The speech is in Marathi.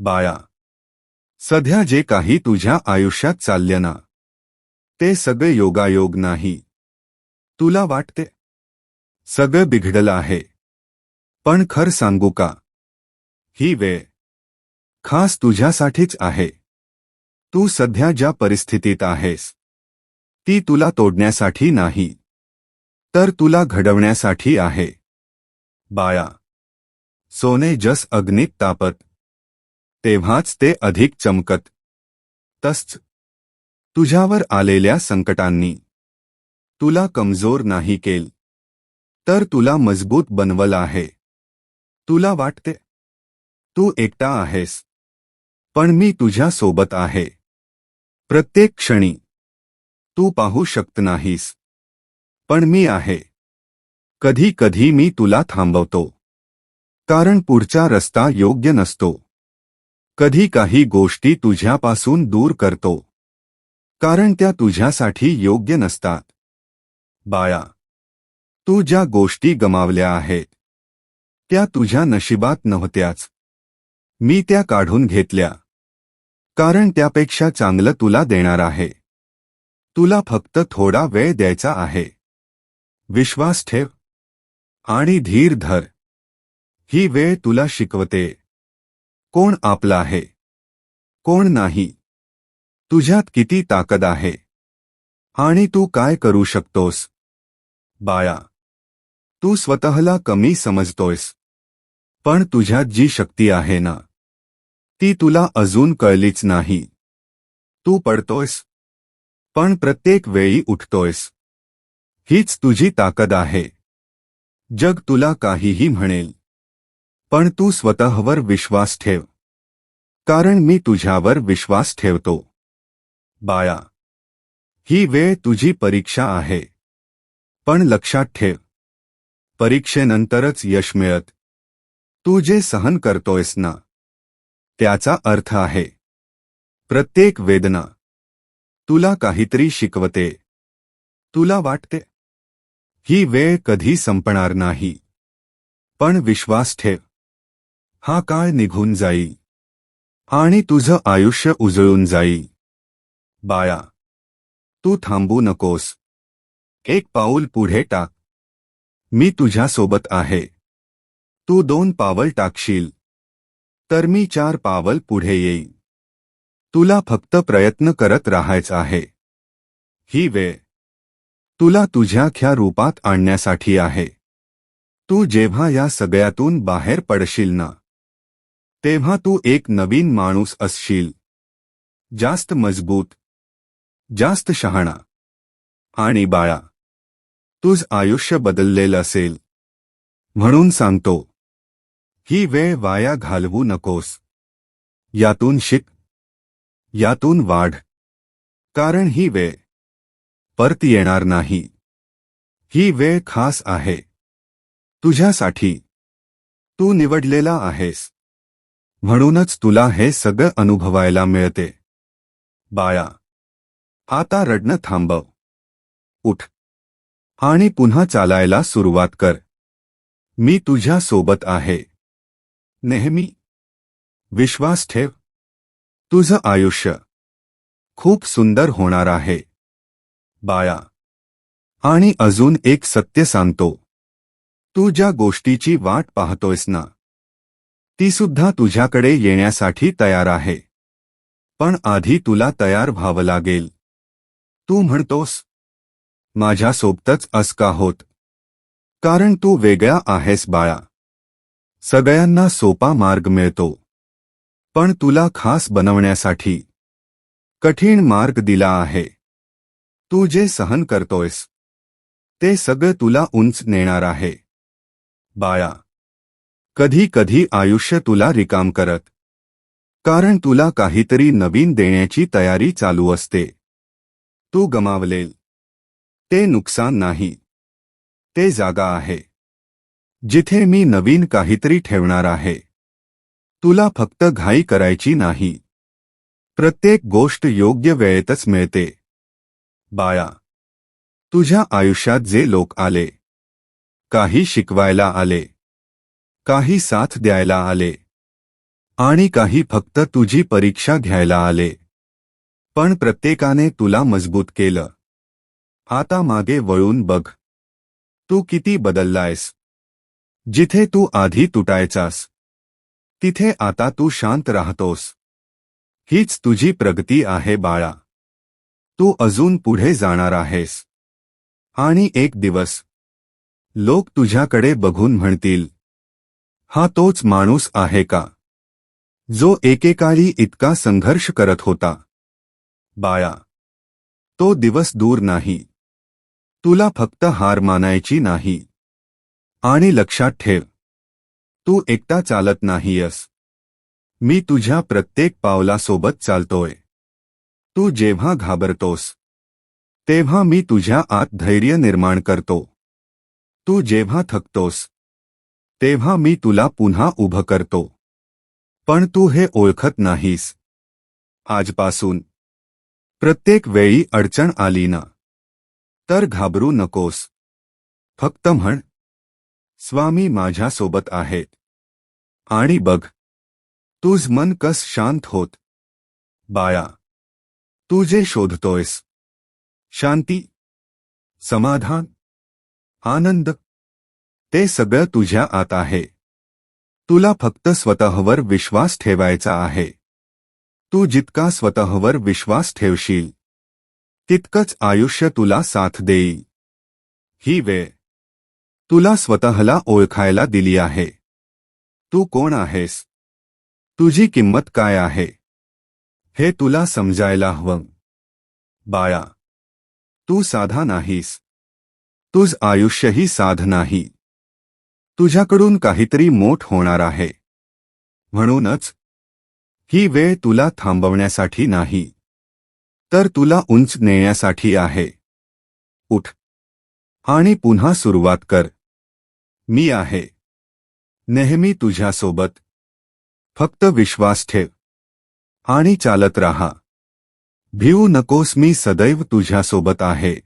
बाया, सध्या जे काही तुझ्या आयुष्यात चालले ना, ते सगळे योगायोग नाही. तुला वाटते सगळं बिघडलं आहे, पण खरं सांगू का, ही वेळ खास तुझ्यासाठीच आहे. तू सध्या ज्या परिस्थितीत आहेस, ती तुला तोडण्यासाठी नाही, तर तुला घडवण्यासाठी आहे. बाया, सोने जस अग्नीत तापत, तेव्हाच ते अधिक चमकत. तसंच तुझ्यावर आलेल्या संकटांनी तुला कमजोर नाही केल, तर तुला मजबूत बनवलं आहे. तुला वाटते तू एकटा आहेस, पण मी तुझ्या सोबत आहे. प्रत्येक क्षणी तू पाहू शकत नाहीस, पण मी आहे. कधी कधी मी तुला थांबवतो, कारण पुढचा रस्ता योग्य नसतो. कधी काही गोष्टी तुझ्यापासून दूर करतो, कारण त्या तुझ्यासाठी योग्य नसतात. बाया, तू ज्या गोष्टी गमावल्या आहेत, त्या तुझ्या नशिबात नव्हत्याच. मी त्या काढून घेतल्या, कारण त्यापेक्षा चांगलं तुला देणार आहे. तुला फक्त थोडा वेळ द्यायचा आहे. विश्वास ठेव आणि धीर धर. ही वेळ तुला शिकवते कोण आपला आहे, कोण नाही, तुझ्यात किती ताकद आहे आणि तू काय करू शकतोस. बाया, तू स्वतःला कमी समजतोयस, पण तुझ्यात जी शक्ती आहे ना, ती तुला अजून कळलीच नाही. तू पडतोयस, पण प्रत्येक वेळी उठतोयस. हीच तुझी ताकद आहे. जग तुला काहीही म्हणेल, पण तू स्वतःवर विश्वास ठेव, कारण मी तुझ्यावर विश्वास ठेवतो. बाया, ही वेळ तुझी परीक्षा आहे, पण लक्षात ठेव, परीक्षेनंतरच यश मिळत. तू जे सहन करतोयस ना, त्याचा अर्थ आहे. प्रत्येक वेदना तुला काहीतरी शिकवते. तुला वाटते ही वेळ कधी संपणार नाही, पण विश्वास ठेव, हा काळ निघून जाईल आणि तुझं आयुष्य उजळून जाईल. बाया, तू थांबू नकोस. एक पाऊल पुढे टाक. मी तुझ्यासोबत आहे. तू 2 पावल टाकशील, तर मी 4 पावल पुढे येईन. तुला फक्त प्रयत्न करत राहायचं आहे. ही वेळ तुला तुझ्या खऱ्या रूपात आणण्यासाठी आहे. तू जेव्हा या सगळ्यातून बाहेर पडशील ना, तेव्हा तू एक नवीन माणूस असशील. जास्त मजबूत, जास्त शहाणा. आणि बाळा, तुझं आयुष्य बदललेलं असेल. म्हणून सांगतो, ही वेळ वाया घालवू नकोस. यातून शिक, यातून वाढ, कारण ही वेळ परत येणार नाही. ही वेळ खास आहे तुझ्यासाठी. तू निवडलेला आहेस, म्हणूनच तुला हे सगळं अनुभवायला मिळते. बाळा, आता रडणं थांबव. उठ आणि पुन्हा चालायला सुरुवात कर. मी तुझ्या सोबत आहे. नेहमी विश्वास ठेव. तुझं आयुष्य खूप सुंदर होणार आहे. बाळा, आणि अजून एक सत्य सांगतो. तू ज्या गोष्टीची वाट पाहतोयस ना, ती सुद्धा तुझ्याकडे येण्यासाठी तयार आहे. पण आधी तुला तयार व्हावं लागेल. तू म्हणतोस, माझ्यासोबतच असं का होत? कारण तू वेगळा आहेस बाळा. सगळ्यांना सोपा मार्ग मिळतो, पण तुला खास बनवण्यासाठी कठीण मार्ग दिला आहे. तू जे सहन करतोयस, ते सगळं तुला उंच नेणार आहे. बाळा, कधी कधी आयुष्य तुला रिकाम करत, कारण तुला काहीतरी नवीन देण्याची तयारी चालू असते. तू गमावलेल ते नुकसान नाही, ते जागा आहे, जिथे मी नवीन काहीतरी ठेवणार आहे. तुला फक्त घाई करायची नाही. प्रत्येक गोष्ट योग्य वेळेतच मिळते. बाळा, तुझ्या आयुष्यात जे लोक आले, काही शिकवायला आले, काही साथ द्यायला आले, आणि काही फक्त तुझी परीक्षा घ्यायला आले. पण प्रत्येकाने तुला मजबूत केलं. आता मागे वळून बघ. तू किती बदललायस. जिथे तू आधी तुटायचास तिथे आता तू शांत राहतोस. हीच तुझी प्रगती आहे बाळा. तू अजून पुढे जाणार आहेस. आणि एक दिवस लोक तुझ्याकडे बघून म्हणतील, हा तोच माणूस आहे का जो एकेकाळी इतका संघर्ष करत होता. बाळा, तो दिवस दूर नाही. तुला फक्त हार मानायची नाही. आणि लक्षात ठेव, तू एकटा चालत नाहीयस. मी तुझ्या प्रत्येक पावलासोबत चालतोय. तू जेव्हा घाबरतोस तेव्हा मी तुझ्या आत धैर्य निर्माण करतो. तू जेव्हा थकतोस तेव्हा मी तुला पुन्हा उभं करतो. पण तू हे ओळखत नाहीस. आजपासून प्रत्येक वेळी अडचण आली ना तर घाबरू नकोस. फक्त म्हण, स्वामी माझ्यासोबत आहेत. आणि बघ, तुझ मन कस शांत होत. बाळा, तू जे शोधतोयस, शांती, समाधान, आनंद, ते सगळं तुझ्या आत आहे. तुला फक्त स्वतःवर विश्वास ठेवायचा आहे. तू जितका स्वतःवर विश्वास ठेवशील तितकंच आयुष्य तुला साथ देईल. ही वेळ तुला स्वतःला ओळखायला दिली आहे. तू कोण आहेस, तुझी किंमत काय आहे, हे तुला समजायला हवं. बाळा, तू साधा नाहीस. तुझ आयुष्यही साध नाही. तुझ्याकडून काहीतरी मोठ होणार आहे. म्हणूनच ही वेळ तुला थांबवण्यासाठी नाही तर तुला उंच नेण्यासाठी आहे. उठ आणि पुन्हा सुरुवात कर. मी आहे नेहमी तुझ्यासोबत. फक्त विश्वास ठेव आणि चालत राहा. भिवू नकोस, मी सदैव तुझ्यासोबत आहे.